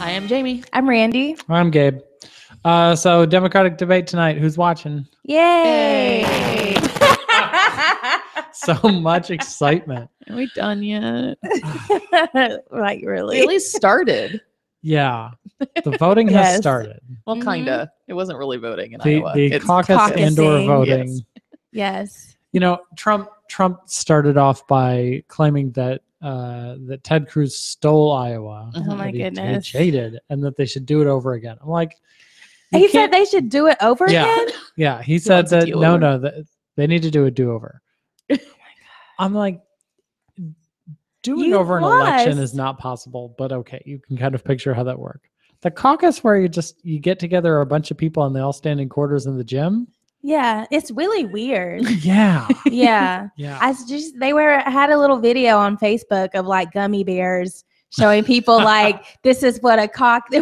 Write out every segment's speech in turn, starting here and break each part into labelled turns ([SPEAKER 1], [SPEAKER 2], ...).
[SPEAKER 1] I am Jamie.
[SPEAKER 2] I'm Randi.
[SPEAKER 3] I'm Gabe. So Democratic debate tonight. Who's watching?
[SPEAKER 2] Yay!
[SPEAKER 3] So much excitement.
[SPEAKER 1] Are we done yet?
[SPEAKER 2] Like, really?
[SPEAKER 1] We at least started.
[SPEAKER 3] Yeah. The voting has
[SPEAKER 2] Yes.
[SPEAKER 3] started.
[SPEAKER 1] Well, kind of. It wasn't really voting in
[SPEAKER 3] The
[SPEAKER 1] Iowa. It's
[SPEAKER 3] caucus and/or
[SPEAKER 2] caucusing.
[SPEAKER 3] voting.
[SPEAKER 2] Yes.
[SPEAKER 3] You know, Trump started off by claiming that that Ted Cruz stole Iowa.
[SPEAKER 1] Oh
[SPEAKER 2] my
[SPEAKER 3] that he
[SPEAKER 2] goodness.
[SPEAKER 3] cheated, and that they should do it over again. I'm like,
[SPEAKER 2] He said they should do it over
[SPEAKER 3] Yeah.
[SPEAKER 2] again?
[SPEAKER 3] Yeah, he said
[SPEAKER 1] wants a
[SPEAKER 3] that
[SPEAKER 1] do-over.
[SPEAKER 3] that they need to do a do-over. I'm like, doing
[SPEAKER 2] You
[SPEAKER 3] over an election
[SPEAKER 2] lost.
[SPEAKER 3] is not possible, but okay, you can kind of picture how that worked. The caucus where you get together a bunch of people and they all stand in quarters in the gym.
[SPEAKER 2] Yeah. It's really weird.
[SPEAKER 3] Yeah.
[SPEAKER 2] Yeah.
[SPEAKER 3] Yeah.
[SPEAKER 2] They had a little video on Facebook of like gummy bears showing people like this is what a caucus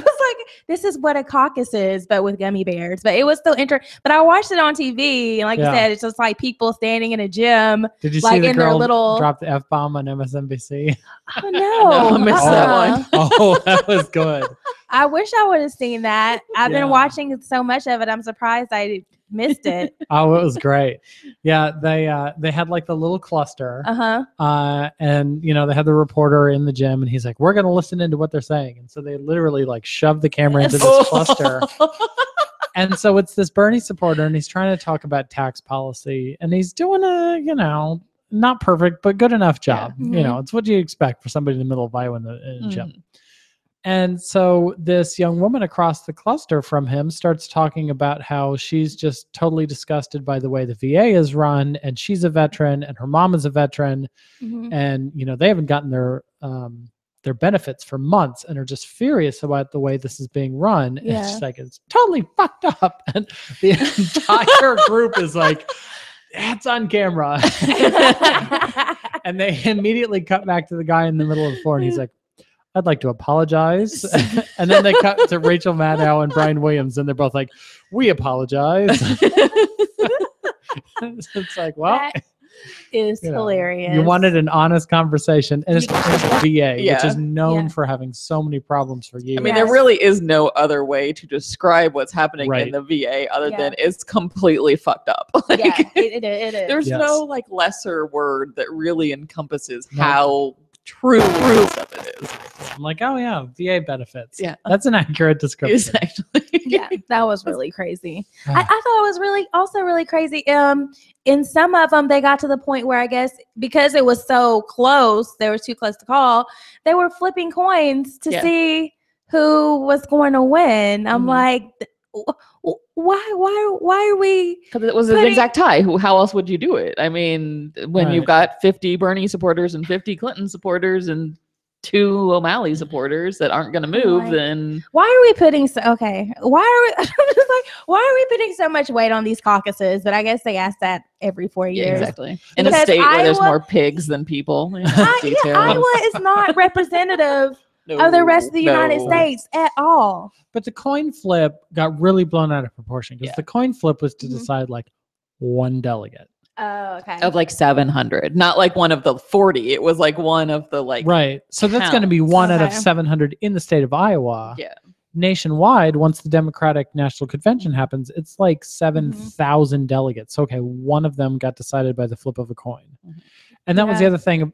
[SPEAKER 2] is, but with gummy bears. But it was still interesting. But I watched it on TV, and like you said, it's just like people standing in a gym.
[SPEAKER 3] Did you
[SPEAKER 2] like
[SPEAKER 3] see the
[SPEAKER 2] in their
[SPEAKER 3] girl
[SPEAKER 2] little
[SPEAKER 3] drop the F-bomb on MSNBC?
[SPEAKER 2] Oh no,
[SPEAKER 1] No, I missed that one.
[SPEAKER 3] Oh, that was good.
[SPEAKER 2] I wish I would have seen that. I've
[SPEAKER 3] Yeah.
[SPEAKER 2] been watching so much of it. I'm surprised I missed it.
[SPEAKER 3] Oh, it was great. Yeah, they had like the little cluster. And they had the reporter in the gym, and he's like, we're going to listen into what they're saying. And so they literally like shoved the camera into this cluster. And so it's this Bernie supporter, and he's trying to talk about tax policy, and he's doing a, not perfect, but good enough job.
[SPEAKER 2] Yeah.
[SPEAKER 3] It's what you expect for somebody in the middle of Iowa in a gym. And so this young woman across the cluster from him starts talking about how she's just totally disgusted by the way the VA is run, and she's a veteran and her mom is a veteran. And, they haven't gotten their benefits for months and are just furious about the way this is being run. And it's just like, it's totally fucked up. And the entire group is like, it's on camera. And they immediately cut back to the guy in the middle of the floor, and he's like, I'd like to apologize. And then they cut to Rachel Maddow and Brian Williams, and they're both like, we apologize. It's like, well,
[SPEAKER 2] That is hilarious.
[SPEAKER 3] you wanted an honest conversation, and it's VA, which is known
[SPEAKER 2] Yeah.
[SPEAKER 3] for having so many problems for years.
[SPEAKER 1] I mean, there really is no other way to describe what's happening
[SPEAKER 3] Right.
[SPEAKER 1] in the VA other than it's completely fucked up. Like,
[SPEAKER 2] Yeah, it is.
[SPEAKER 1] There's
[SPEAKER 3] Yes.
[SPEAKER 1] no like lesser word that really encompasses
[SPEAKER 3] No.
[SPEAKER 1] how true stuff it is.
[SPEAKER 3] I'm like, oh yeah, VA benefits.
[SPEAKER 1] Yeah.
[SPEAKER 3] That's an accurate description.
[SPEAKER 1] Exactly.
[SPEAKER 2] Yeah, that was really crazy. I thought it was also really crazy. In some of them, they got to the point where I guess because it was so close, they were too close to call. They were flipping coins to see who was going to win. I'm like, why are we?
[SPEAKER 1] Because it was an exact tie. How else would you do it? I mean, when you've got 50 Bernie supporters and 50 Clinton supporters and 2 O'Malley supporters that aren't going to move, then
[SPEAKER 2] why are we putting why are we putting so much weight on these caucuses? But I guess they ask that every 4 years.
[SPEAKER 1] Exactly. In a
[SPEAKER 2] Because
[SPEAKER 1] state where there's
[SPEAKER 2] Iowa-
[SPEAKER 1] more pigs than people.
[SPEAKER 2] Iowa is not representative of the rest of the United States at all.
[SPEAKER 3] But the coin flip got really blown out of proportion, because the coin flip was to decide like one delegate.
[SPEAKER 2] Oh, okay.
[SPEAKER 1] Of like 700, not like one of the 40. It was like one of the like.
[SPEAKER 3] Right. So that's going to be one out of
[SPEAKER 2] Okay.
[SPEAKER 3] 700 in the state of Iowa.
[SPEAKER 1] Yeah.
[SPEAKER 3] Nationwide, once the Democratic National Convention happens, it's like 7,000 delegates. Okay, one of them got decided by the flip of a coin. And that was the other thing,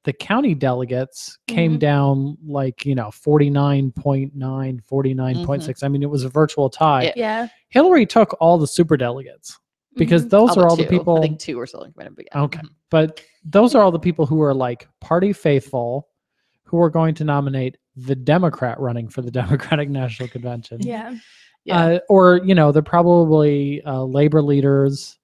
[SPEAKER 3] the county delegates came down like, 49.9, 49.6. I mean, it was a virtual tie.
[SPEAKER 2] Yeah.
[SPEAKER 3] Hillary took all the super delegates, because those are all the people.
[SPEAKER 1] I think 2 are still in but yeah.
[SPEAKER 3] Okay. But those are all the people who are like party faithful, who are going to nominate the Democrat running for the Democratic National Convention.
[SPEAKER 2] Yeah.
[SPEAKER 3] Or, they're probably labor leaders.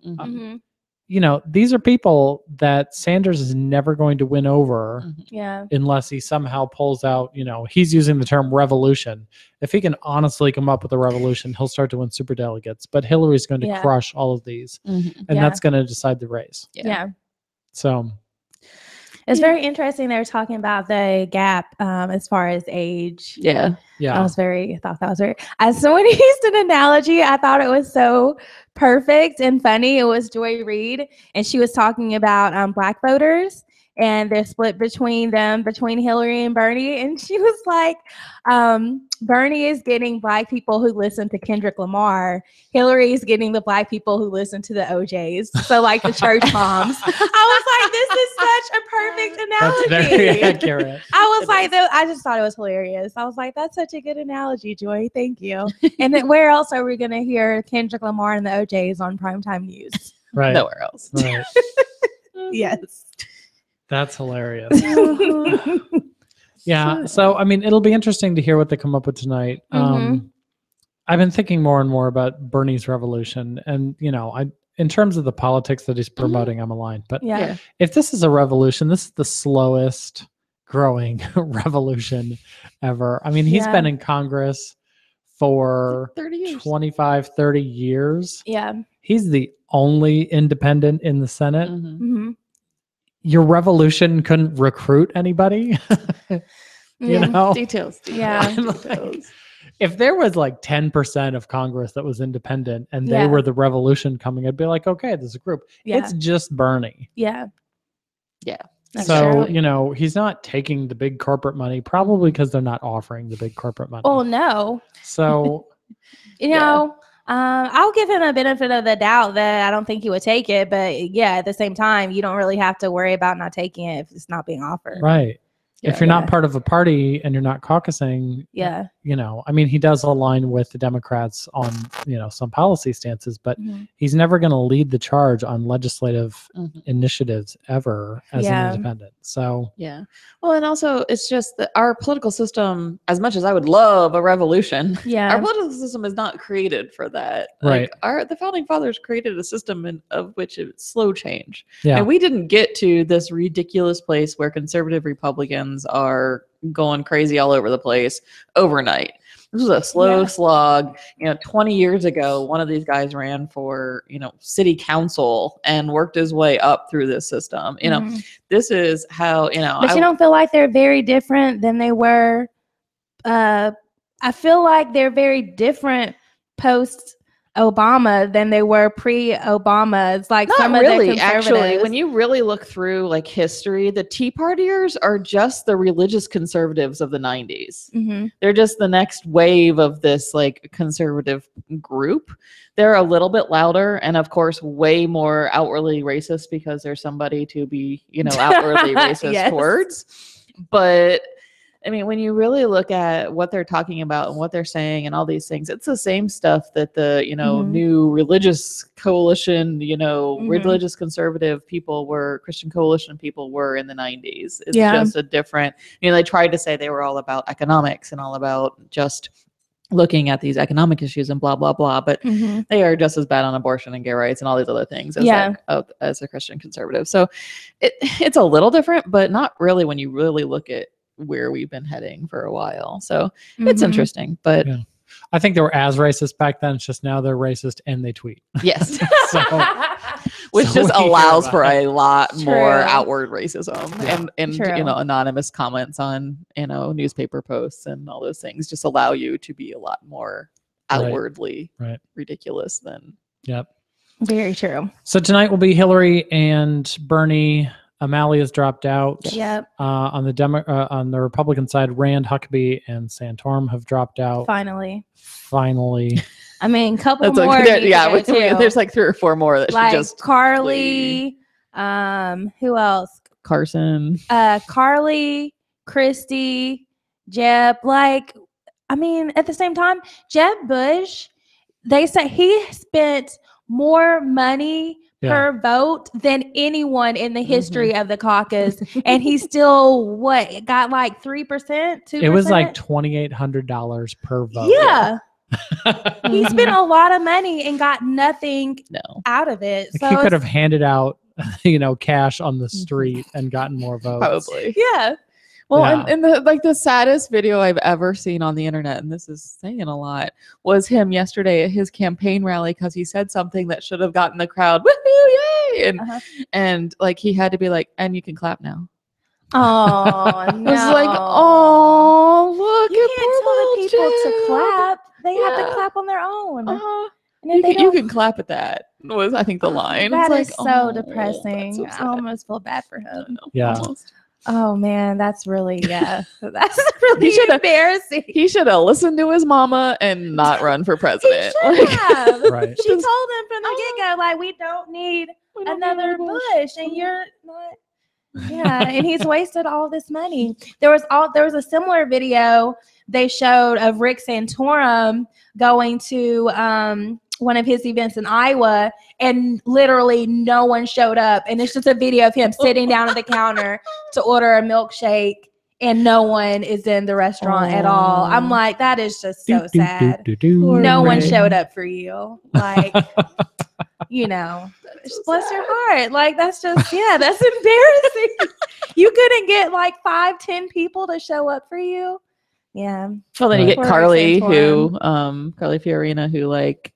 [SPEAKER 3] These are people that Sanders is never going to win over
[SPEAKER 2] Yeah.
[SPEAKER 3] unless he somehow pulls out, he's using the term revolution. If he can honestly come up with a revolution, he'll start to win super delegates. But Hillary's going to crush all of these, and that's going to decide the race.
[SPEAKER 2] Yeah.
[SPEAKER 3] So
[SPEAKER 2] It's very interesting. They were talking about the gap as far as age.
[SPEAKER 1] Yeah.
[SPEAKER 3] Yeah.
[SPEAKER 2] I thought that was very, as someone who used an analogy, I thought it was so perfect and funny. It was Joy Reid, and she was talking about Black voters. and they're split between Hillary and Bernie. And she was like, Bernie is getting Black people who listen to Kendrick Lamar. Hillary is getting the Black people who listen to the OJs. So like the church moms. I was like, this is such a perfect analogy.
[SPEAKER 3] That's very accurate.
[SPEAKER 2] I was like, I just thought it was hilarious. I was like, that's such a good analogy, Joy. Thank you. And then where else are we going to hear Kendrick Lamar and the OJs on primetime news?
[SPEAKER 3] Right.
[SPEAKER 1] Nowhere else.
[SPEAKER 3] Right.
[SPEAKER 2] Yes.
[SPEAKER 3] That's hilarious. Yeah. So, I mean, it'll be interesting to hear what they come up with tonight. I've been thinking more and more about Bernie's revolution. And, in terms of the politics that he's promoting, I'm aligned. But if this is a revolution, this is the slowest growing revolution ever. I mean, he's been in Congress for
[SPEAKER 1] 30 years.
[SPEAKER 3] 25, 30 years.
[SPEAKER 2] Yeah.
[SPEAKER 3] He's the only independent in the Senate.
[SPEAKER 2] Mm-hmm.
[SPEAKER 3] Your revolution couldn't recruit anybody.
[SPEAKER 1] Details.
[SPEAKER 2] Yeah.
[SPEAKER 1] Details.
[SPEAKER 3] If there was like 10% of Congress that was independent and they were the revolution coming, I'd be like, okay, there's a group. It's just Bernie.
[SPEAKER 2] Yeah.
[SPEAKER 3] So, he's not taking the big corporate money, probably because they're not offering the big corporate money.
[SPEAKER 2] Oh, no.
[SPEAKER 3] So,
[SPEAKER 2] I'll give him a benefit of the doubt that I don't think he would take it. But at the same time, you don't really have to worry about not taking it if it's not being offered.
[SPEAKER 3] Right. If you're not part of a party and you're not caucusing, I mean, he does align with the Democrats on, some policy stances, but he's never going to lead the charge on legislative initiatives ever as an independent. So,
[SPEAKER 1] well, and also it's just that our political system, as much as I would love a revolution, our political system is not created for that.
[SPEAKER 3] Right.
[SPEAKER 1] Like the founding fathers created a system of which it's slow change.
[SPEAKER 3] Yeah.
[SPEAKER 1] And we didn't get to this ridiculous place where conservative Republicans are going crazy all over the place overnight. This was a slow slog. 20 years ago, one of these guys ran for, city council and worked his way up through this system. This is how,
[SPEAKER 2] But you don't feel like they're very different than they were. I feel like they're very different post Obama than they were pre-Obama. It's like
[SPEAKER 1] not
[SPEAKER 2] some
[SPEAKER 1] really,
[SPEAKER 2] of the
[SPEAKER 1] actually, when you really look through like history, the Tea Partiers are just the religious conservatives of the 90s. They're just the next wave of this like conservative group. They're a little bit louder and of course way more outwardly racist because there's somebody to be, outwardly racist towards. But I mean, when you really look at what they're talking about and what they're saying and all these things, it's the same stuff that the, new religious coalition, religious conservative people were, Christian coalition people were in the 90s. It's just a different, they tried to say they were all about economics and all about just looking at these economic issues and blah, blah, blah. But they are just as bad on abortion and gay rights and all these other things as a Christian conservative. So it's a little different, but not really when you really look at where we've been heading for a while. So it's interesting, but
[SPEAKER 3] I think they were as racist back then. It's just now they're racist and they tweet.
[SPEAKER 1] Yes. Which just allows for a lot more outward racism and anonymous comments on, newspaper posts and all those things just allow you to be a lot more outwardly ridiculous than.
[SPEAKER 3] Yep.
[SPEAKER 2] Very true.
[SPEAKER 3] So tonight will be Hillary and Bernie. O'Malley has dropped out.
[SPEAKER 2] Yep.
[SPEAKER 3] On the Republican side, Rand, Huckabee, and Santorum have dropped out.
[SPEAKER 2] Finally.
[SPEAKER 3] I
[SPEAKER 2] mean, couple
[SPEAKER 1] that's
[SPEAKER 2] more.
[SPEAKER 1] There's like 3 or 4 more that
[SPEAKER 2] like
[SPEAKER 1] should just
[SPEAKER 2] Carly. Who else?
[SPEAKER 1] Carson.
[SPEAKER 2] Carly, Christy, Jeb. Like, I mean, at the same time, Jeb Bush. They say he spent more money per vote than anyone in the history of the caucus, and he still got like 3%, 2%.
[SPEAKER 3] It was like $2,800 per vote.
[SPEAKER 2] Yeah. He spent a lot of money and got nothing out of it.
[SPEAKER 3] So he could have handed out, cash on the street and gotten more votes.
[SPEAKER 1] Probably. Yeah. Well, and the saddest video I've ever seen on the internet, and this is saying a lot, was him yesterday at his campaign rally because he said something that should have gotten the crowd, woohoo, yay! And like he had to be like, and you can clap now.
[SPEAKER 2] Oh, no.
[SPEAKER 1] It was like, oh, look,
[SPEAKER 2] you can't tell the people to clap. They have to clap on their own.
[SPEAKER 1] You can clap at that. Was I think the line.
[SPEAKER 2] That
[SPEAKER 1] it's
[SPEAKER 2] is
[SPEAKER 1] like,
[SPEAKER 2] so
[SPEAKER 1] oh,
[SPEAKER 2] depressing.
[SPEAKER 1] that's so
[SPEAKER 2] I almost feel bad for him.
[SPEAKER 3] Yeah.
[SPEAKER 1] Almost.
[SPEAKER 2] Oh man, that's really that's really
[SPEAKER 1] He
[SPEAKER 2] embarrassing.
[SPEAKER 1] He should have listened to his mama and not run for president.
[SPEAKER 2] He should have.
[SPEAKER 3] Right.
[SPEAKER 2] She told him from the get-go, like, we don't need another Bush, and you're not. Yeah, and he's wasted all this money. There was a similar video they showed of Rick Santorum going to one of his events in Iowa, and literally no one showed up. And it's just a video of him sitting down at the counter to order a milkshake, and no one is in the restaurant at all. I'm like, that is just so sad. No one showed up for you. Like, you know, bless your heart. Like, that's just, that's embarrassing. You couldn't get like 5-10 people to show up for you. Yeah.
[SPEAKER 1] Well, then you get
[SPEAKER 2] Poor
[SPEAKER 1] Carly,
[SPEAKER 2] Santorum.
[SPEAKER 1] Carly Fiorina, who like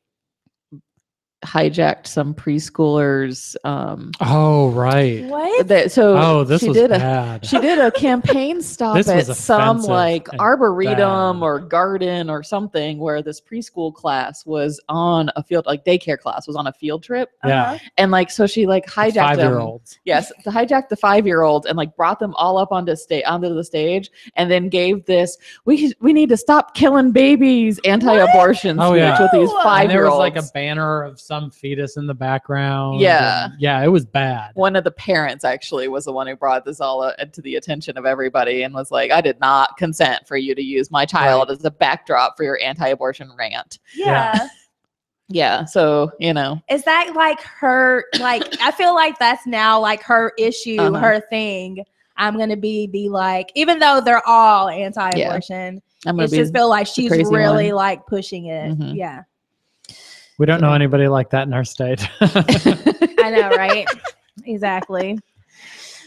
[SPEAKER 1] hijacked some preschoolers.
[SPEAKER 3] Oh, right.
[SPEAKER 2] What?
[SPEAKER 3] This was bad.
[SPEAKER 1] She did a campaign stop
[SPEAKER 3] This was
[SPEAKER 1] at some
[SPEAKER 3] offensive
[SPEAKER 1] like
[SPEAKER 3] and
[SPEAKER 1] arboretum
[SPEAKER 3] bad.
[SPEAKER 1] or garden or something where this preschool class was on a field, like daycare class was on a field trip.
[SPEAKER 3] Yeah.
[SPEAKER 1] And like, so she like hijacked them.
[SPEAKER 3] 5-year-olds.
[SPEAKER 1] Yes, to hijack the 5-year-olds and like brought them all up onto the stage, and then gave this we need to stop killing babies anti-abortion
[SPEAKER 3] Oh,
[SPEAKER 1] speech
[SPEAKER 3] yeah.
[SPEAKER 1] with these
[SPEAKER 2] And
[SPEAKER 1] 5-year-olds.
[SPEAKER 3] And there was like a banner of some fetus in the background.
[SPEAKER 1] Yeah.
[SPEAKER 3] and yeah, it was bad.
[SPEAKER 1] One of the parents actually was the one who brought this all to the attention of everybody and was like, I did not consent for you to use my child as a backdrop for your anti-abortion rant.
[SPEAKER 2] Yeah.
[SPEAKER 1] Yeah, so
[SPEAKER 2] Is that like her, like, I feel like that's now like her issue, her thing. I'm going to be like, even though they're all anti-abortion,
[SPEAKER 1] I'm gonna
[SPEAKER 2] I just feel like she's
[SPEAKER 1] crazy
[SPEAKER 2] really
[SPEAKER 1] one.
[SPEAKER 2] like pushing it.
[SPEAKER 1] Mhm.
[SPEAKER 2] Yeah.
[SPEAKER 3] We don't know anybody like that in our state.
[SPEAKER 2] I know, right? Exactly.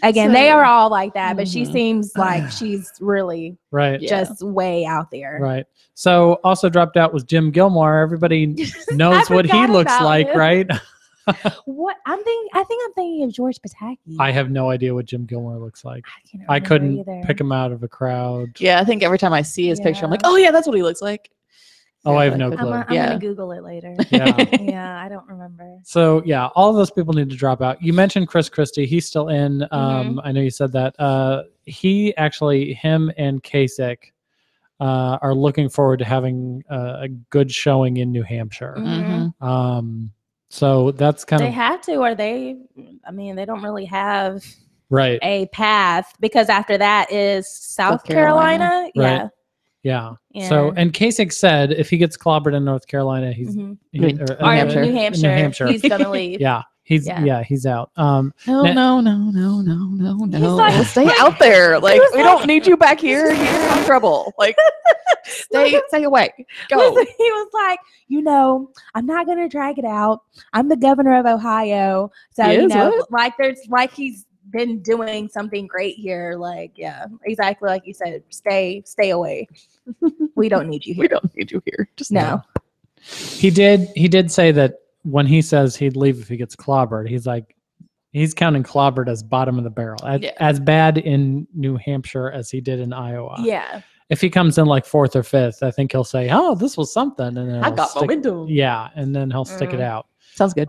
[SPEAKER 2] Again, they are all like that, but she seems like she's really
[SPEAKER 3] Right.
[SPEAKER 2] just way out there.
[SPEAKER 3] Right. So also dropped out was Jim Gilmore. Everybody knows what he
[SPEAKER 2] forgot
[SPEAKER 3] looks
[SPEAKER 2] about
[SPEAKER 3] like,
[SPEAKER 2] him.
[SPEAKER 3] right?
[SPEAKER 2] What I think I'm thinking of George Pataki.
[SPEAKER 3] I have no idea what Jim Gilmore looks like.
[SPEAKER 2] can't
[SPEAKER 3] I
[SPEAKER 2] remember
[SPEAKER 3] couldn't
[SPEAKER 2] either.
[SPEAKER 3] pick him out of a crowd.
[SPEAKER 1] Yeah, I think every time I see his picture, I'm like,
[SPEAKER 2] Yeah.
[SPEAKER 1] oh yeah, that's what he looks like.
[SPEAKER 3] Oh, I have no
[SPEAKER 1] but-
[SPEAKER 3] clue.
[SPEAKER 2] I'm
[SPEAKER 1] Yeah.
[SPEAKER 2] gonna Google it later.
[SPEAKER 3] Yeah.
[SPEAKER 2] Yeah, I don't remember.
[SPEAKER 3] So yeah, all of those people need to drop out. You mentioned Chris Christie. He's still in.
[SPEAKER 2] Mm-hmm.
[SPEAKER 3] I know you said that. Him and Kasich are looking forward to having a good showing in New Hampshire.
[SPEAKER 1] Mhm.
[SPEAKER 3] So that's kind
[SPEAKER 2] They
[SPEAKER 3] of
[SPEAKER 2] have to, or they don't really have
[SPEAKER 3] right.
[SPEAKER 2] a path, because after that is South
[SPEAKER 1] Carolina.
[SPEAKER 2] Carolina.
[SPEAKER 3] Right.
[SPEAKER 2] Yeah.
[SPEAKER 3] Yeah. So, and Kasich said if he gets clobbered in North Carolina, he's
[SPEAKER 2] Mhm.
[SPEAKER 3] he-
[SPEAKER 1] New
[SPEAKER 3] or,
[SPEAKER 1] Hampshire.
[SPEAKER 2] New Hampshire. He's gonna leave.
[SPEAKER 3] yeah, he's out.
[SPEAKER 1] No.
[SPEAKER 2] He's like-
[SPEAKER 1] Stay out there. Like, we don't need you back here. You're in trouble. Like, stay away. Go.
[SPEAKER 2] Listen, he was like, I'm not gonna drag it out. I'm the governor of Ohio, so
[SPEAKER 1] He is, what?
[SPEAKER 2] like there's like he's been doing something great here. Like, yeah, exactly like you said. Stay away. We don't need you here.
[SPEAKER 1] We don't need you here. Just
[SPEAKER 2] No.
[SPEAKER 3] He did say that when he says he'd leave if he gets clobbered, he's counting clobbered as bottom of the barrel, as bad in New Hampshire as he did in Iowa.
[SPEAKER 2] Yeah.
[SPEAKER 3] If he comes in like 4th or 5th, I think he'll say, "Oh, this was something," and then
[SPEAKER 1] I
[SPEAKER 3] he'll
[SPEAKER 1] got
[SPEAKER 3] stick,
[SPEAKER 1] momentum.
[SPEAKER 3] yeah, and then he'll stick it out.
[SPEAKER 1] Sounds good.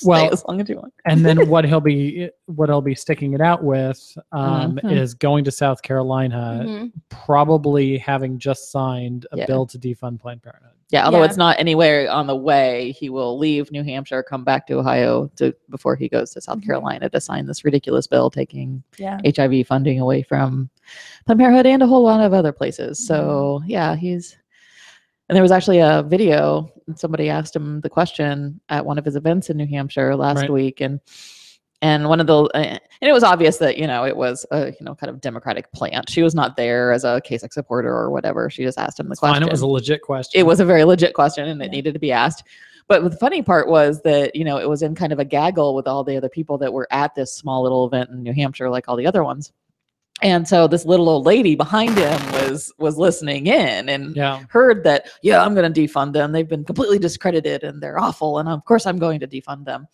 [SPEAKER 3] Well,
[SPEAKER 1] Stay as long as you want.
[SPEAKER 3] and then what he'll be sticking it out with
[SPEAKER 1] Mhm.
[SPEAKER 3] is going to South Carolina,
[SPEAKER 2] Mhm.
[SPEAKER 3] probably having just signed a
[SPEAKER 1] Yeah.
[SPEAKER 3] bill to defund Planned Parenthood.
[SPEAKER 1] Yeah, although
[SPEAKER 2] Yeah.
[SPEAKER 1] it's not anywhere on the way, he will leave New Hampshire, come back to Ohio before he goes to South Carolina to sign this ridiculous bill taking
[SPEAKER 2] Yeah.
[SPEAKER 1] HIV funding away from Planned Parenthood and a whole lot of other places. So yeah, and there was actually a video, and somebody asked him the question at one of his events in New Hampshire last
[SPEAKER 3] Right.
[SPEAKER 1] week, and one of the and it was obvious that it was a kind of Democratic plant. She was not there as a Kasich supporter or whatever. She just asked him the question.
[SPEAKER 3] Fine, it was a legit question.
[SPEAKER 1] It was a very legit question, and it needed to be asked. But the funny part was that it was in kind of a gaggle with all the other people that were at this small little event in New Hampshire, like all the other ones. And so this little old lady behind him was listening in and heard that, I'm going to defund them. They've been completely discredited and they're awful. And of course I'm going to defund them.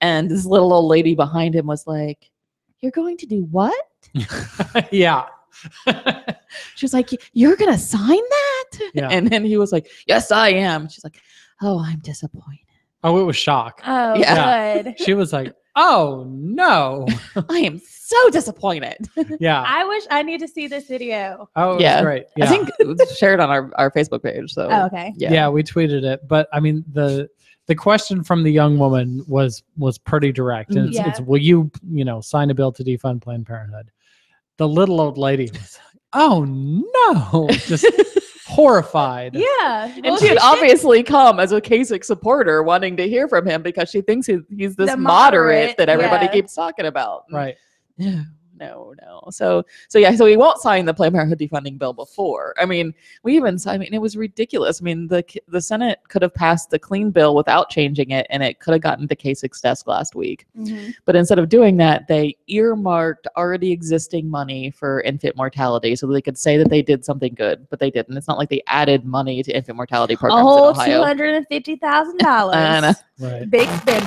[SPEAKER 1] And this little old lady behind him was like, "You're going to do what?"
[SPEAKER 3] Yeah.
[SPEAKER 1] She was like, "You're going to sign that?"
[SPEAKER 3] Yeah.
[SPEAKER 1] And then he was like, yes, I am. She's like, oh, I'm disappointed.
[SPEAKER 3] Oh, it was shock.
[SPEAKER 2] Oh,
[SPEAKER 1] Yeah.
[SPEAKER 2] good.
[SPEAKER 3] She was like, oh no.
[SPEAKER 1] I am so disappointed.
[SPEAKER 3] Yeah.
[SPEAKER 2] I wish I need to see this video.
[SPEAKER 3] Oh, it was great. Yeah.
[SPEAKER 1] I think it was shared on our Facebook page. So
[SPEAKER 2] Oh, okay.
[SPEAKER 3] Yeah, we tweeted it. But I mean, the question from the young woman was pretty direct. And it's will you sign a bill to defund Planned Parenthood? The little old lady was like, oh no, just horrified.
[SPEAKER 2] Yeah.
[SPEAKER 1] And she had obviously come as a Kasich supporter wanting to hear from him because she thinks he's this moderate that everybody keeps talking about.
[SPEAKER 3] Right.
[SPEAKER 1] No. So he won't sign the Planned Parenthood defunding bill before. I mean, it was ridiculous. I mean, the Senate could have passed the clean bill without changing it, and it could have gotten to Kasich's desk last week. Mm-hmm. But instead of doing that, they earmarked already existing money for infant mortality so that they could say that they did something good, but they didn't. It's not like they added money to infant mortality programs in Ohio.
[SPEAKER 2] $250,000.
[SPEAKER 3] Right.
[SPEAKER 2] Big spend.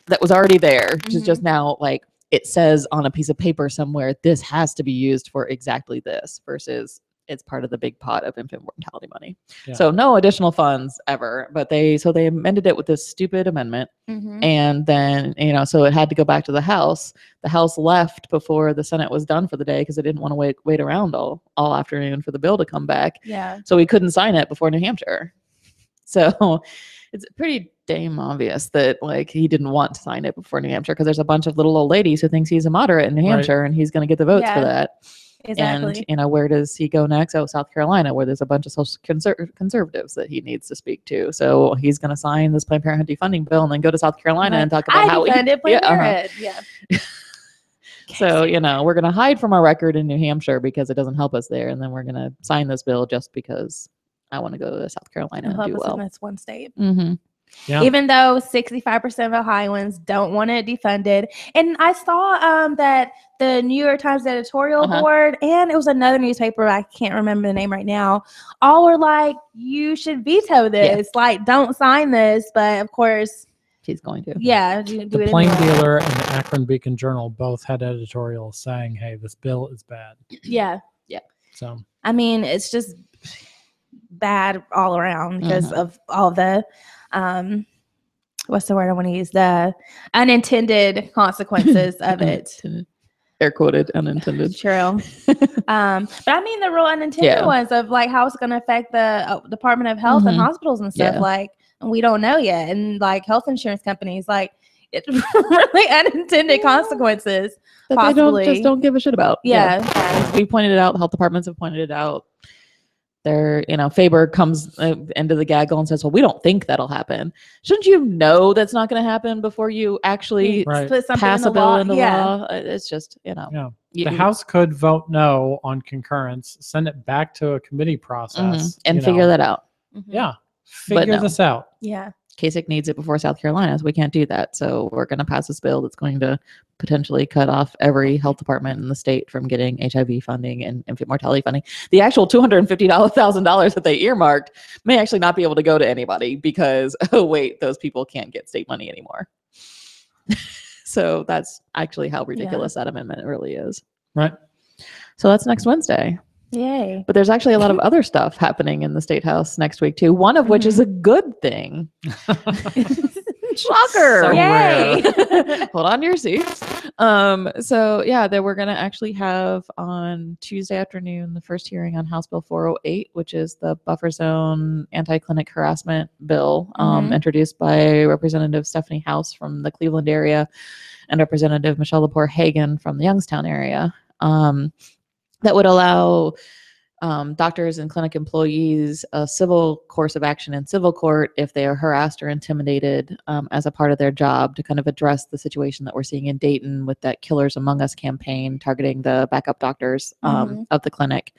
[SPEAKER 1] That was already there. Just now, like, it says on a piece of paper somewhere, this has to be used for exactly this versus it's part of the big pot of infant mortality money. Yeah. So no additional funds ever, but they amended it with this stupid amendment. Mm-hmm. And then, so it had to go back to the House. The House left before the Senate was done for the day because they didn't want to wait around all afternoon for the bill to come back.
[SPEAKER 2] Yeah.
[SPEAKER 1] So we couldn't sign it before New Hampshire. So it's pretty damn obvious that like he didn't want to sign it before New Hampshire because there's a bunch of little old ladies who thinks he's a moderate in New Hampshire and he's going to get the votes for that.
[SPEAKER 2] Exactly.
[SPEAKER 1] And where does he go next? Oh, South Carolina, where there's a bunch of social conservatives that he needs to speak to. So he's going to sign this Planned Parenthood defunding bill and then go to South Carolina and talk about how he
[SPEAKER 2] defended Planned Parenthood. Yeah.
[SPEAKER 1] So, we're going to hide from our record in New Hampshire because it doesn't help us there. And then we're going to sign this bill just because I want to go to South Carolina and do well.
[SPEAKER 2] That's one state.
[SPEAKER 1] Mm-hmm.
[SPEAKER 2] Yeah. Even though 65% of Ohioans don't want it defunded. And I saw that the New York Times editorial board, and it was another newspaper, I can't remember the name right now, all were like, you should veto this. Yeah. Like, don't sign this. But of course,
[SPEAKER 1] he's going to.
[SPEAKER 2] Yeah.
[SPEAKER 3] The Plain Dealer and the Akron Beacon Journal both had editorials saying, hey, this bill is bad.
[SPEAKER 2] Yeah.
[SPEAKER 1] Yeah.
[SPEAKER 3] So,
[SPEAKER 2] I mean, it's just bad all around because of all the what's the word I want to use? The unintended consequences of it.
[SPEAKER 1] Air quoted unintended.
[SPEAKER 2] True. But I mean the real unintended ones of like how it's going to affect the Department of Health and hospitals and stuff. Like, we don't know yet. And like health insurance companies, like it's really unintended consequences.
[SPEAKER 1] That
[SPEAKER 2] possibly.
[SPEAKER 1] They don't give a shit about.
[SPEAKER 2] Yeah.
[SPEAKER 1] We pointed it out. The health departments have pointed it out. They're, Faber comes into the gaggle and says, well, we don't think that'll happen. Shouldn't you know that's not going to happen before you actually pass a bill into law? It's just,
[SPEAKER 3] the House could vote no on concurrence, send it back to a committee process.
[SPEAKER 1] And figure that out.
[SPEAKER 2] Mm-hmm.
[SPEAKER 3] Yeah. Figure this out.
[SPEAKER 2] Yeah.
[SPEAKER 1] Kasich needs it before South Carolina, so we can't do that. So we're going to pass this bill that's going to potentially cut off every health department in the state from getting HIV funding and infant mortality funding. The actual $250,000 that they earmarked may actually not be able to go to anybody because, oh, wait, those people can't get state money anymore. So that's actually how ridiculous that amendment really is.
[SPEAKER 3] Right.
[SPEAKER 1] So that's next Wednesday.
[SPEAKER 2] Yay.
[SPEAKER 1] But there's actually a lot of other stuff happening in the State House next week, too. One of which is a good thing. Shocker.
[SPEAKER 2] Yay.
[SPEAKER 1] Hold on to your seats. That we're going to actually have on Tuesday afternoon the first hearing on House Bill 408, which is the buffer zone anti-clinic harassment bill introduced by Representative Stephanie House from the Cleveland area and Representative Michelle Lepore-Hagan from the Youngstown area. That would allow doctors and clinic employees a civil course of action in civil court if they are harassed or intimidated as a part of their job to kind of address the situation that we're seeing in Dayton with that Killers Among Us campaign targeting the backup doctors of the clinic.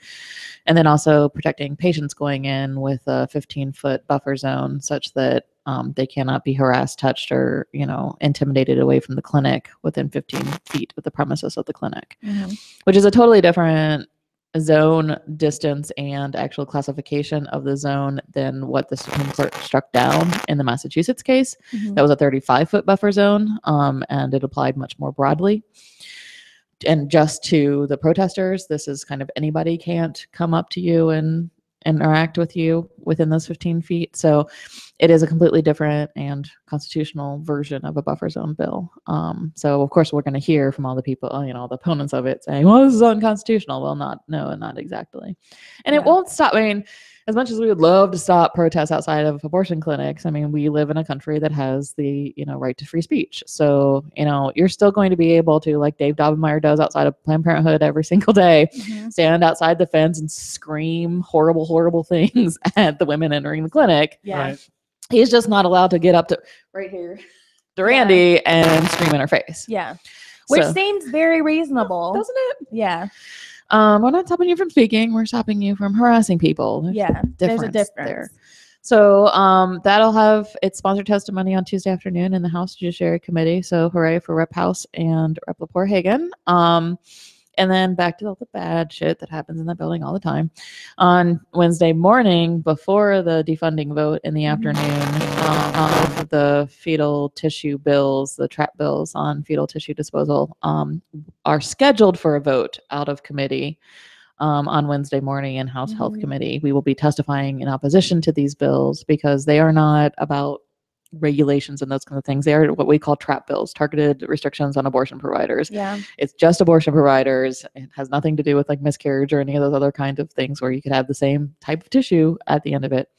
[SPEAKER 1] And then also protecting patients going in with a 15-foot buffer zone such that they cannot be harassed, touched, or, intimidated away from the clinic within 15 feet of the premises of the clinic, which is a totally different zone distance and actual classification of the zone than what the Supreme Court struck down in the Massachusetts case. That was a 35-foot buffer zone, and it applied much more broadly. And just to the protesters, this is kind of anybody can't come up to you and interact with you within those 15 feet. So it is a completely different and constitutional version of a buffer zone bill. So of course we're going to hear from all the people, the opponents of it saying, well, this is unconstitutional. Well, not exactly. And it won't stop. I mean, as much as we would love to stop protests outside of abortion clinics, I mean, we live in a country that has the, right to free speech. So, you're still going to be able to, like Dave Daubenmire does outside of Planned Parenthood every single day, stand outside the fence and scream horrible, horrible things at the women entering the clinic.
[SPEAKER 2] Yeah.
[SPEAKER 3] Right.
[SPEAKER 1] He's just not allowed to get up to right here to Randi and scream in her face.
[SPEAKER 2] Yeah. Which seems very reasonable.
[SPEAKER 1] Doesn't it?
[SPEAKER 2] Yeah.
[SPEAKER 1] We're not stopping you from speaking. We're stopping you from harassing people.
[SPEAKER 2] There's a difference
[SPEAKER 1] there. So that'll have its sponsored testimony on Tuesday afternoon in the House Judiciary Committee. So hooray for Rep. House and Rep. Lepore-Hagan. And then back to all the bad shit that happens in the building all the time. On Wednesday morning, before the defunding vote in the afternoon, the fetal tissue bills, the trap bills on fetal tissue disposal, are scheduled for a vote out of committee on Wednesday morning in House Health Committee. We will be testifying in opposition to these bills because they are not about regulations and those kind of things. They are what we call trap bills, targeted restrictions on abortion providers.
[SPEAKER 2] Yeah.
[SPEAKER 1] It's just abortion providers. It has nothing to do with like miscarriage or any of those other kinds of things where you could have the same type of tissue at the end of it.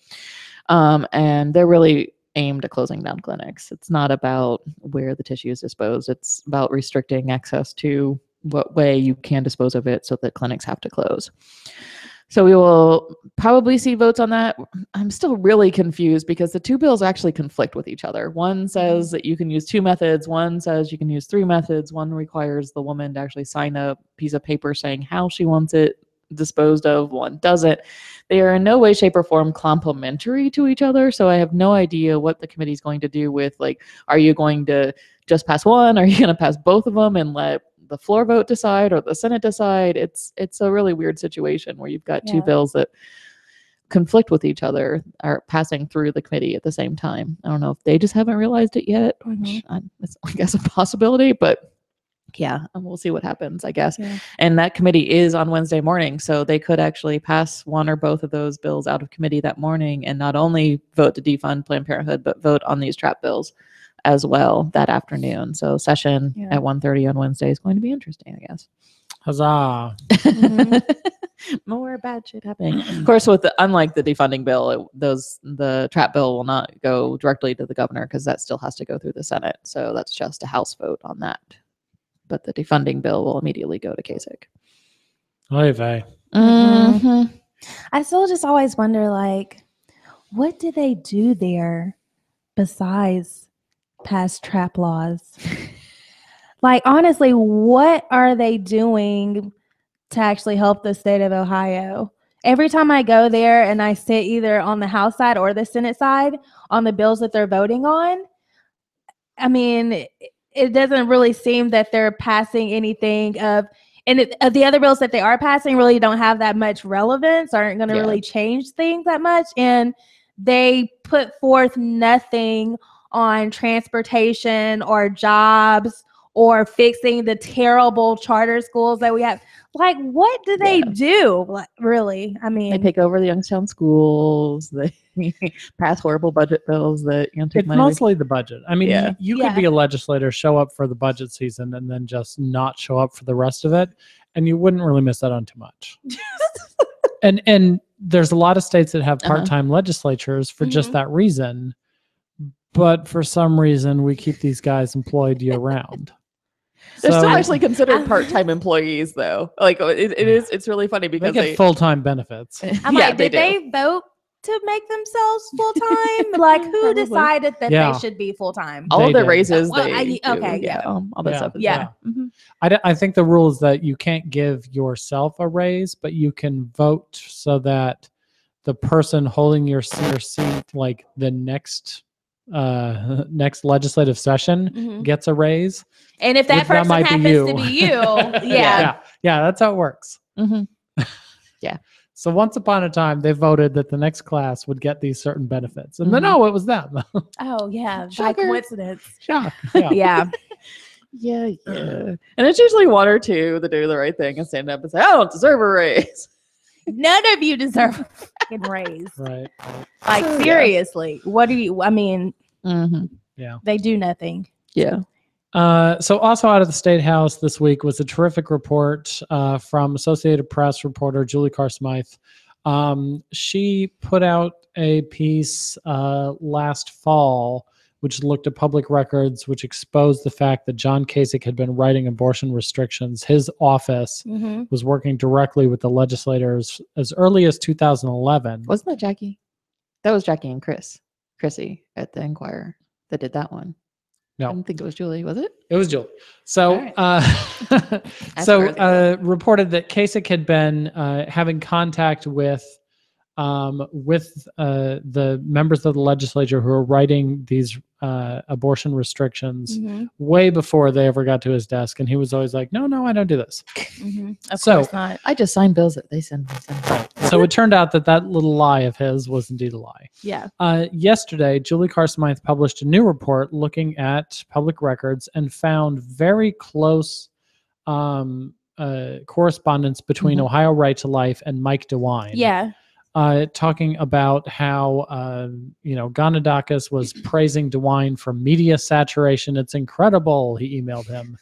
[SPEAKER 1] And they're really aimed at closing down clinics. It's not about where the tissue is disposed. It's about restricting access to what way you can dispose of it so that clinics have to close. So we will probably see votes on that. I'm still really confused because the two bills actually conflict with each other. One says that you can use 2 methods. One says you can use 3 methods. One requires the woman to actually sign a piece of paper saying how she wants it disposed of. One doesn't. They are in no way, shape, or form complementary to each other. So I have no idea what the committee is going to do with, like, are you going to just pass one? Are you going to pass both of them and let the floor vote decide or the Senate decide? It's a really weird situation where you've got two bills that conflict with each other are passing through the committee at the same time. I don't know if they just haven't realized it yet, which it's, I guess, a possibility, but yeah, and we'll see what happens, I guess. Yeah. And that committee is on Wednesday morning, so they could actually pass one or both of those bills out of committee that morning and not only vote to defund Planned Parenthood, but vote on these trap bills as well that afternoon. So session at 1:30 on Wednesday is going to be interesting, I guess.
[SPEAKER 3] Huzzah.
[SPEAKER 1] More bad shit happening. Of course, unlike the defunding bill, the trap bill will not go directly to the governor because that still has to go through the Senate. So that's just a House vote on that. But the defunding bill will immediately go to Kasich.
[SPEAKER 3] Oy vey.
[SPEAKER 2] I still just always wonder, like, what do they do there besides pass trap laws? Like, honestly, what are they doing to actually help the state of Ohio? Every time I go there and I sit either on the House side or the Senate side on the bills that they're voting on, I mean, it doesn't really seem that they're passing anything of, and the other bills that they are passing really don't have that much relevance, aren't going to really change things that much. And they put forth nothing on transportation or jobs or fixing the terrible charter schools that we have. Like, what do they do? Like, really? I mean,
[SPEAKER 1] they take over the Youngstown schools. They pass horrible budget bills that take
[SPEAKER 3] it's
[SPEAKER 1] money.
[SPEAKER 3] Mostly the budget. I mean, you could be a legislator, show up for the budget season, and then just not show up for the rest of it, and you wouldn't really miss out on too much. And there's a lot of states that have part-time legislatures for just that reason. But for some reason, we keep these guys employed year-round.
[SPEAKER 1] They're still actually considered part-time employees, though. Like it's really funny because
[SPEAKER 3] they get full-time benefits.
[SPEAKER 2] I'm like, did they vote to make themselves full-time? Like, who decided that they should be full-time?
[SPEAKER 1] All of their raises,
[SPEAKER 2] all
[SPEAKER 1] that stuff.
[SPEAKER 3] I think the rule is that you can't give yourself a raise, but you can vote so that the person holding your seat, like the next legislative session, gets a raise. And if that person happens to be you, yeah, that's how it works. Yeah. So once upon a time, they voted that the next class would get these certain benefits, and then it was them.
[SPEAKER 2] Oh yeah, by coincidence.
[SPEAKER 3] Shock.
[SPEAKER 2] Yeah.
[SPEAKER 1] Yeah. And it's usually one or two that do the right thing and stand up and say, "I don't deserve a raise."
[SPEAKER 2] None of you deserve. fucking raised.
[SPEAKER 3] Right.
[SPEAKER 2] Like,
[SPEAKER 1] So,
[SPEAKER 2] seriously, what do you, I mean,
[SPEAKER 3] Yeah.
[SPEAKER 2] they do nothing.
[SPEAKER 1] Yeah.
[SPEAKER 3] So also out of the State House this week was a terrific report from Associated Press reporter Julie Carr-Smythe. She put out a piece last fall which looked at public records, which exposed the fact that John Kasich had been writing abortion restrictions. His office was working directly with the legislators as early as 2011.
[SPEAKER 1] Wasn't that Jackie? That was Jackie and Chrissy at the Enquirer that did that one.
[SPEAKER 3] No.
[SPEAKER 1] I didn't think it was Julie, was it?
[SPEAKER 3] It was Julie. So, reported that Kasich had been having contact with the members of the legislature who were writing these abortion restrictions way before they ever got to his desk, and he was always like, "No, I don't do this."
[SPEAKER 2] Of course not.
[SPEAKER 1] I just sign bills that they send me.
[SPEAKER 3] So it turned out that little lie of his was indeed a lie.
[SPEAKER 2] Yeah.
[SPEAKER 3] Yesterday, Julie Carr-Smythe published a new report looking at public records and found very close correspondence between Ohio Right to Life and Mike DeWine.
[SPEAKER 2] Yeah.
[SPEAKER 3] Talking about how Ganadakis was praising DeWine for media saturation. It's incredible, he emailed him.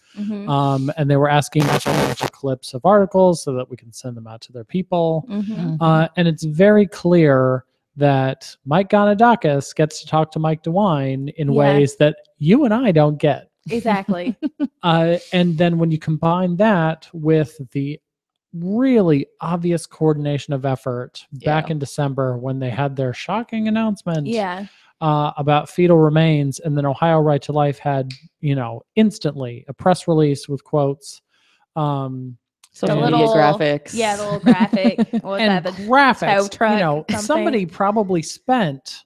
[SPEAKER 3] And they were asking for a bunch of clips of articles so that we can send them out to their people. And it's very clear that Mike Ganadakis gets to talk to Mike DeWine in ways that you and I don't get.
[SPEAKER 2] Exactly.
[SPEAKER 3] And then when you combine that with the really obvious coordination of effort back in December when they had their shocking announcement about fetal remains, and then Ohio Right to Life had, instantly a press release with quotes.
[SPEAKER 1] So the media graphics.
[SPEAKER 2] Yeah, the little graphic.
[SPEAKER 3] And graphics. Somebody probably spent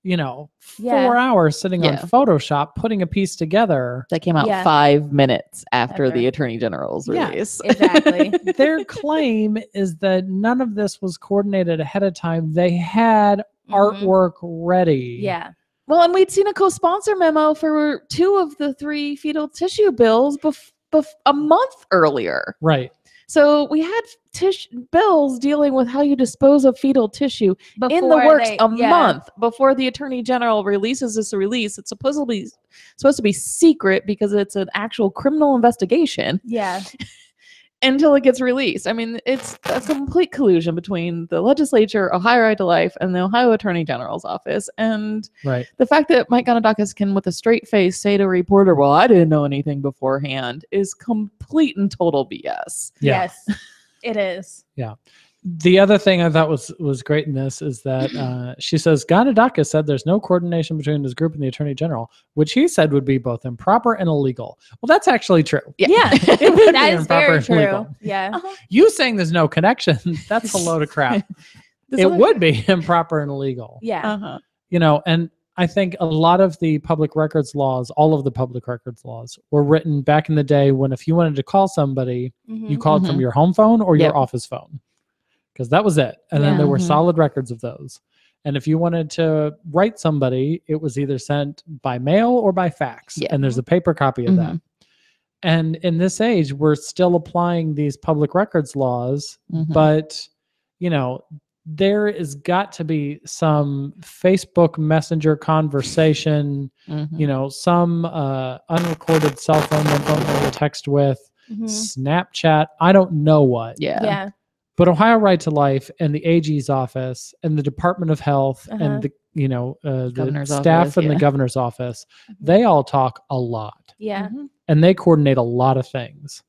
[SPEAKER 3] 4 hours sitting on Photoshop putting a piece together
[SPEAKER 1] that came out 5 minutes after the Attorney General's release.
[SPEAKER 2] Exactly.
[SPEAKER 3] Their claim is that none of this was coordinated ahead of time. They had artwork ready.
[SPEAKER 2] Yeah.
[SPEAKER 1] Well, and we'd seen a co-sponsor memo for 2 of the 3 fetal tissue bills a month earlier.
[SPEAKER 3] Right.
[SPEAKER 1] So we had bills dealing with how you dispose of fetal tissue in the works a month before the Attorney General releases this release. It's supposed to be secret because it's an actual criminal investigation.
[SPEAKER 2] Yeah.
[SPEAKER 1] Until it gets released. I mean, it's a complete collusion between the legislature, Ohio Right to Life, and the Ohio Attorney General's office. And the fact that Mike Ganadakis can, with a straight face, say to a reporter, "Well, I didn't know anything beforehand," is complete and total BS.
[SPEAKER 3] Yeah.
[SPEAKER 2] Yes, it is.
[SPEAKER 3] Yeah. The other thing I thought was great in this is that she says Ganadakis said there's no coordination between his group and the Attorney General, which he said would be both improper and illegal. Well, that's actually true.
[SPEAKER 2] Yeah,
[SPEAKER 3] it would
[SPEAKER 2] that
[SPEAKER 3] be
[SPEAKER 2] is
[SPEAKER 3] improper
[SPEAKER 2] very
[SPEAKER 3] and
[SPEAKER 2] true.
[SPEAKER 3] illegal.
[SPEAKER 2] Yeah.
[SPEAKER 3] You saying there's no connection, that's a load of crap. It would be improper and illegal.
[SPEAKER 2] Yeah.
[SPEAKER 3] And I think a lot of the public records laws, all of the public records laws, were written back in the day when if you wanted to call somebody, you called from your home phone or your office phone. Because that was it. And then there were solid records of those. And if you wanted to write somebody, it was either sent by mail or by fax. And there's a paper copy of that. And in this age, we're still applying these public records laws. But, there has got to be some Facebook Messenger conversation, some unrecorded cell phone number to text with, Snapchat. I don't know what.
[SPEAKER 2] Yeah.
[SPEAKER 3] But Ohio Right to Life and the AG's office and the Department of Health and the the staff in the governor's office, they all talk a lot.
[SPEAKER 2] Yeah.
[SPEAKER 3] And they coordinate a lot of things.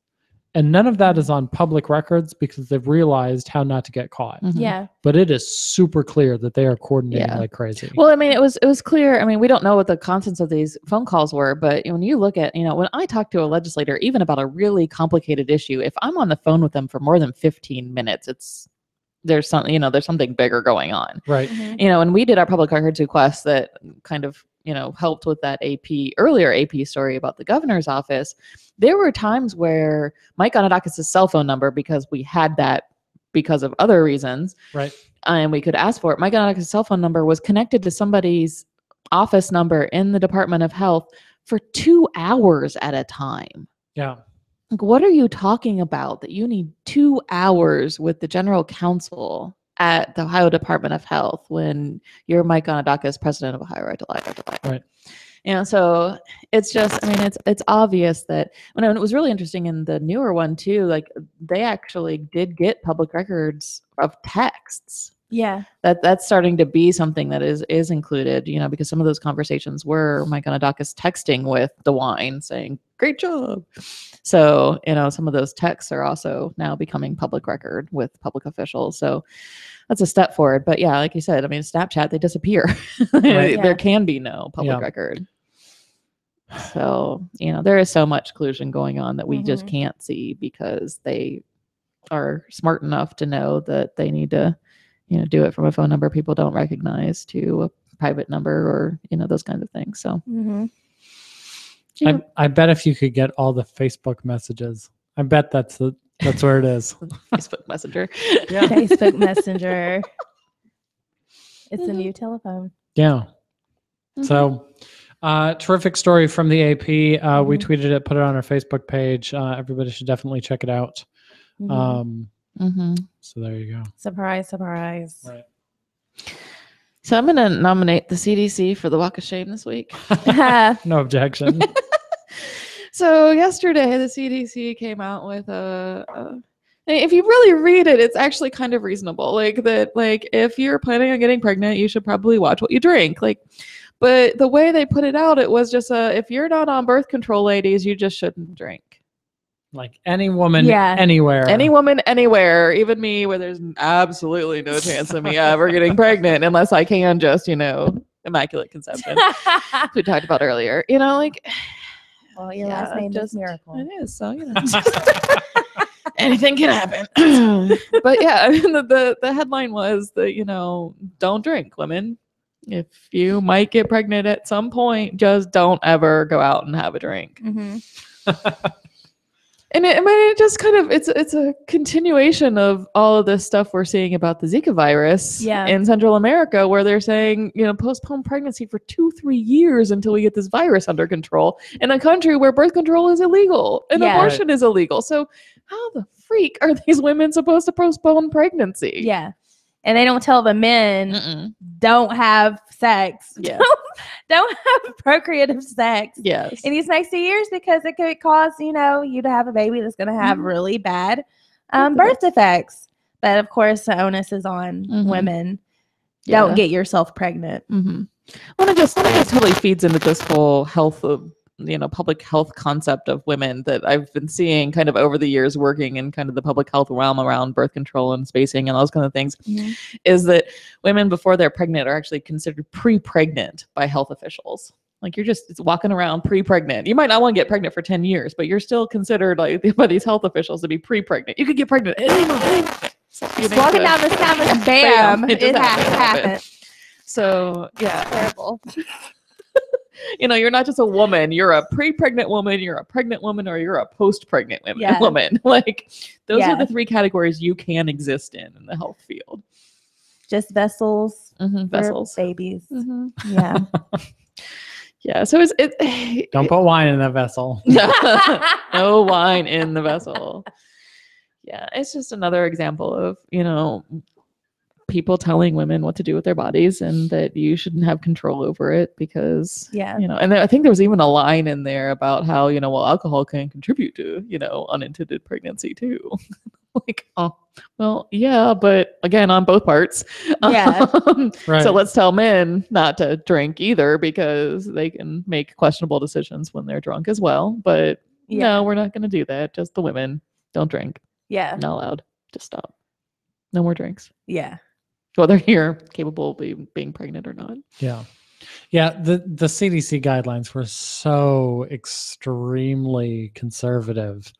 [SPEAKER 3] And none of that is on public records because they've realized how not to get caught.
[SPEAKER 2] Yeah.
[SPEAKER 3] But it is super clear that they are coordinating like crazy.
[SPEAKER 1] Well, I mean, it was clear. I mean, we don't know what the contents of these phone calls were, but when you look at, when I talk to a legislator, even about a really complicated issue, if I'm on the phone with them for more than 15 minutes, there's something bigger going on.
[SPEAKER 3] Right.
[SPEAKER 1] And we did our public records request that kind of, helped with that earlier AP story about the governor's office. There were times where Mike Ganadakis' cell phone number, because we had that because of other reasons,
[SPEAKER 3] right,
[SPEAKER 1] and we could ask for it. Mike Ganadakis' cell phone number was connected to somebody's office number in the Department of Health for 2 hours at a time.
[SPEAKER 3] Yeah.
[SPEAKER 1] Like, what are you talking about that you need 2 hours with the general counsel at the Ohio Department of Health when you're Mike Onondaga is president of Ohio Right to Life.
[SPEAKER 3] Right.
[SPEAKER 1] So it's just, I mean, it's obvious that when it was really interesting in the newer one too, like they actually did get public records of texts.
[SPEAKER 2] Yeah.
[SPEAKER 1] That's starting to be something that is included, because some of those conversations were Mike Onondaga's texting with DeWine saying, great job. So, some of those texts are also now becoming public record with public officials. So that's a step forward. But yeah, like you said, I mean, Snapchat, they disappear.
[SPEAKER 3] Right.
[SPEAKER 1] There can be no public record. So, there is so much collusion going on that we just can't see because they are smart enough to know that they need to, do it from a phone number people don't recognize to a private number or, those kinds of things. So,
[SPEAKER 3] I bet if you could get all the Facebook messages, I bet that's where it is.
[SPEAKER 1] Facebook Messenger.
[SPEAKER 3] Yeah.
[SPEAKER 2] Facebook Messenger. It's a new telephone.
[SPEAKER 3] Yeah. So, terrific story from the AP. We tweeted it, put it on our Facebook page. Everybody should definitely check it out. So there you go.
[SPEAKER 2] Surprise.
[SPEAKER 3] Right.
[SPEAKER 1] So I'm going to nominate the CDC for the Walk of Shame this week.
[SPEAKER 3] No objection.
[SPEAKER 1] So yesterday, the CDC came out with if you really read it, it's actually kind of reasonable. Like if you're planning on getting pregnant, you should probably watch what you drink. But the way they put it out, it was just if you're not on birth control, ladies, you just shouldn't drink.
[SPEAKER 3] Like any woman, anywhere.
[SPEAKER 1] Any woman, anywhere, even me, where there's absolutely no chance of me ever getting pregnant unless I can just, immaculate conception. We talked about earlier.
[SPEAKER 2] Well, your last name is Miracle.
[SPEAKER 1] It is, so anything can happen. But yeah, I mean, the headline was that don't drink, women. If you might get pregnant at some point, just don't ever go out and have a drink. And it just kind of it's a continuation of all of this stuff we're seeing about the Zika virus in Central America, where they're saying, postpone pregnancy for 2-3 years until we get this virus under control in a country where birth control is illegal and abortion is illegal. So how the freak are these women supposed to postpone pregnancy?
[SPEAKER 2] Yeah. And they don't tell the men don't have sex.
[SPEAKER 1] Yeah.
[SPEAKER 2] Don't have procreative sex.
[SPEAKER 1] Yes.
[SPEAKER 2] In these next 2 years because it could cause, you to have a baby that's going to have really bad birth defects. But of course, the onus is on women. Yeah. Don't get yourself pregnant.
[SPEAKER 1] Well, it just totally feeds into this whole health of public health concept of women that I've been seeing kind of over the years working in kind of the public health realm around birth control and spacing and those kind of things, is that women before they're pregnant are actually considered pre-pregnant by health officials. Like you're just walking around pre-pregnant. You might not want to get pregnant for 10 years, but you're still considered by these health officials to be pre-pregnant. You could get pregnant at any moment.
[SPEAKER 2] Just walking down the steps and bam, it happened.
[SPEAKER 1] So yeah,
[SPEAKER 2] terrible.
[SPEAKER 1] You're not just a woman, you're a pre-pregnant woman, you're a pregnant woman, or you're a post-pregnant woman. Like those are the 3 categories you can exist in the health field.
[SPEAKER 2] Just vessels,
[SPEAKER 1] vessels,
[SPEAKER 2] babies. Yeah.
[SPEAKER 1] Yeah. So
[SPEAKER 3] don't put wine in the vessel.
[SPEAKER 1] No wine in the vessel. Yeah. It's just another example of, people telling women what to do with their bodies and that you shouldn't have control over it because, and I think there was even a line in there about how, alcohol can contribute to, unintended pregnancy too. Like, oh, well, yeah, but again, on both parts.
[SPEAKER 2] Yeah.
[SPEAKER 3] Right.
[SPEAKER 1] So let's tell men not to drink either because they can make questionable decisions when they're drunk as well. But no, we're not going to do that. Just the women don't drink.
[SPEAKER 2] Yeah.
[SPEAKER 1] Not allowed. Just stop. No more drinks.
[SPEAKER 2] Yeah.
[SPEAKER 1] Whether you're capable of being pregnant or not.
[SPEAKER 3] Yeah. Yeah. The CDC guidelines were so extremely conservative.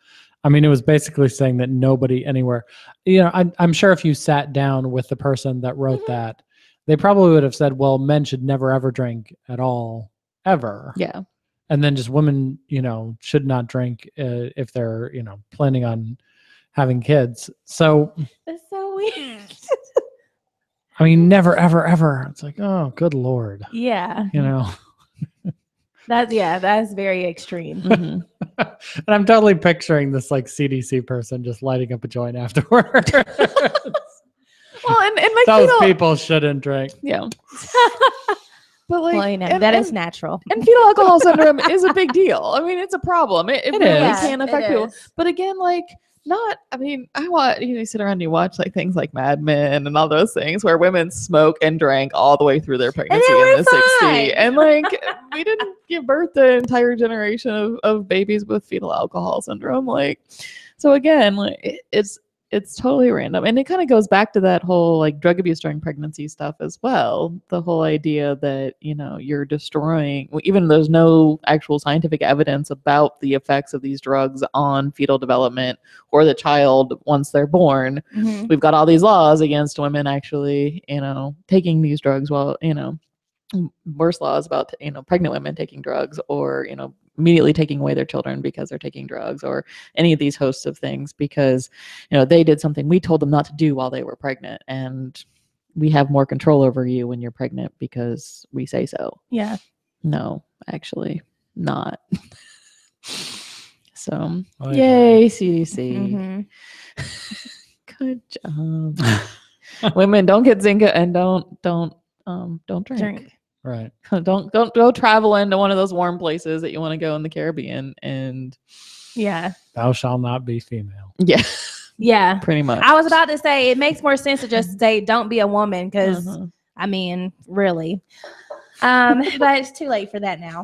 [SPEAKER 3] I mean, it was basically saying that nobody anywhere, I'm sure if you sat down with the person that wrote that, they probably would have said, well, men should never, ever drink at all, ever.
[SPEAKER 1] Yeah.
[SPEAKER 3] And then just women, should not drink if they're, planning on having kids. So
[SPEAKER 2] that's so weird.
[SPEAKER 3] I mean, never, ever, ever. It's like, oh, good Lord.
[SPEAKER 2] Yeah. That's very extreme.
[SPEAKER 3] And I'm totally picturing this like CDC person just lighting up a joint afterwards.
[SPEAKER 1] Well, and like
[SPEAKER 3] those people shouldn't drink.
[SPEAKER 1] Yeah. But like,
[SPEAKER 2] well, you know, that is natural.
[SPEAKER 1] And fetal alcohol syndrome is a big deal. I mean, it's a problem. It really
[SPEAKER 3] is.
[SPEAKER 1] can affect people. But again, like, I watch, you sit around and you watch like things like Mad Men and all those things where women smoke and drank all the way through their pregnancy in the 60s. And like, we didn't give birth to an entire generation of babies with fetal alcohol syndrome. Like, so again, like it's totally random. And it kind of goes back to that whole like drug abuse during pregnancy stuff as well. The whole idea that, you're destroying, even though there's no actual scientific evidence about the effects of these drugs on fetal development or the child once they're born. Mm-hmm. We've got all these laws against women actually, taking these drugs while, worse laws about, pregnant women taking drugs or, immediately taking away their children because they're taking drugs or any of these hosts of things because, they did something we told them not to do while they were pregnant. And we have more control over you when you're pregnant because we say so.
[SPEAKER 2] Yeah.
[SPEAKER 1] No, actually not. So, yay, CDC. Mm-hmm. Good job. Women, don't get Zika and don't drink.
[SPEAKER 3] Right.
[SPEAKER 1] Don't go travel into one of those warm places that you want to go in the Caribbean and
[SPEAKER 3] thou shalt not be female.
[SPEAKER 1] Yeah.
[SPEAKER 2] Yeah.
[SPEAKER 1] Pretty much.
[SPEAKER 2] I was about to say it makes more sense to just say don't be a woman because I mean, really. But it's too late for that now.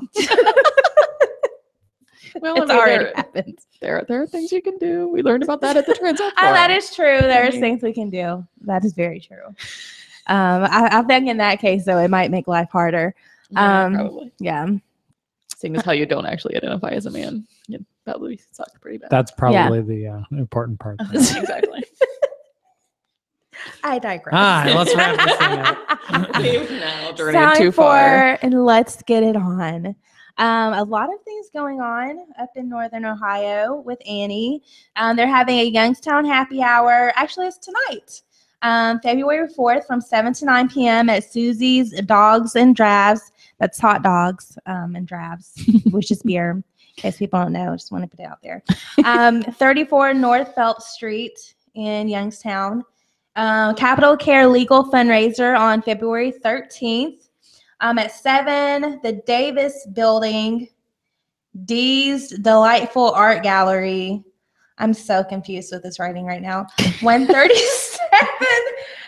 [SPEAKER 1] Well,
[SPEAKER 2] it's already happened.
[SPEAKER 1] There are things you can do. We learned about that at the Transit Forum.
[SPEAKER 2] That is true. There's things we can do. That is very true. I think in that case, though, it might make life harder.
[SPEAKER 1] Probably.
[SPEAKER 2] Yeah.
[SPEAKER 1] Seeing as how you don't actually identify as a man, you probably suck pretty bad.
[SPEAKER 3] That's probably the important part.
[SPEAKER 1] Exactly.
[SPEAKER 2] I digress.
[SPEAKER 3] All right, let's wrap this thing up.
[SPEAKER 1] Now, too far.
[SPEAKER 2] And let's get it on. A lot of things going on up in Northern Ohio with Annie. They're having a Youngstown happy hour. Actually, it's tonight. February 4th from 7 to 9 p.m. at Susie's Dogs and Drabs. That's hot dogs and drabs, which is beer. In case people don't know, just want to put it out there. 34 North Phelps Street in Youngstown. Capital Care Legal fundraiser on February 13th. At 7, the Davis Building, Dee's Delightful Art Gallery. I'm so confused with this writing right now. 137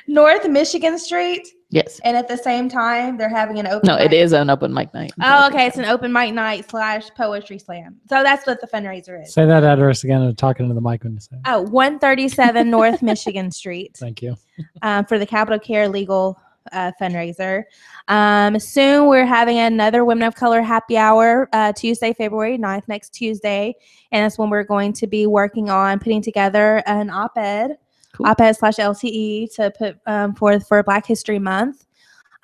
[SPEAKER 2] North Michigan Street.
[SPEAKER 1] Yes.
[SPEAKER 2] And at the same time, they're having an open
[SPEAKER 1] mic. It is an open mic night.
[SPEAKER 2] Oh, okay. It's an open mic night / poetry slam. So that's what the fundraiser is.
[SPEAKER 3] Say that address again and talking to the mic when you say it.
[SPEAKER 2] 137 North Michigan Street.
[SPEAKER 3] Thank you.
[SPEAKER 2] For the Capital Care Legal fundraiser. Soon we're having another Women of Color happy hour Tuesday, February 9th, next Tuesday. And that's when we're going to be working on putting together an op-ed. Cool. Op-ed / LTE to put forth for Black History Month.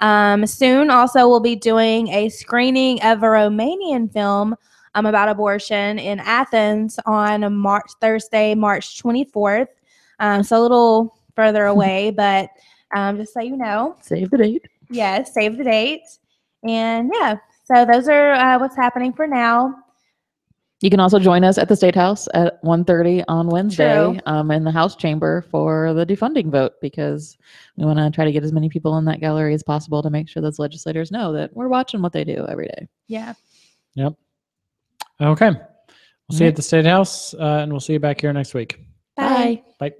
[SPEAKER 2] Soon also we'll be doing a screening of a Romanian film about abortion in Athens on Thursday, March 24th. So a little further away, but just so you know.
[SPEAKER 1] Save the date.
[SPEAKER 2] Yes, save the date. And yeah, so those are what's happening for now.
[SPEAKER 1] You can also join us at the State House at 1:30 on Wednesday in the House chamber for the defunding vote because we want to try to get as many people in that gallery as possible to make sure those legislators know that we're watching what they do every day.
[SPEAKER 2] Yeah.
[SPEAKER 3] Yep. Okay. We'll see you at the State House and we'll see you back here next week.
[SPEAKER 2] Bye.
[SPEAKER 3] Bye.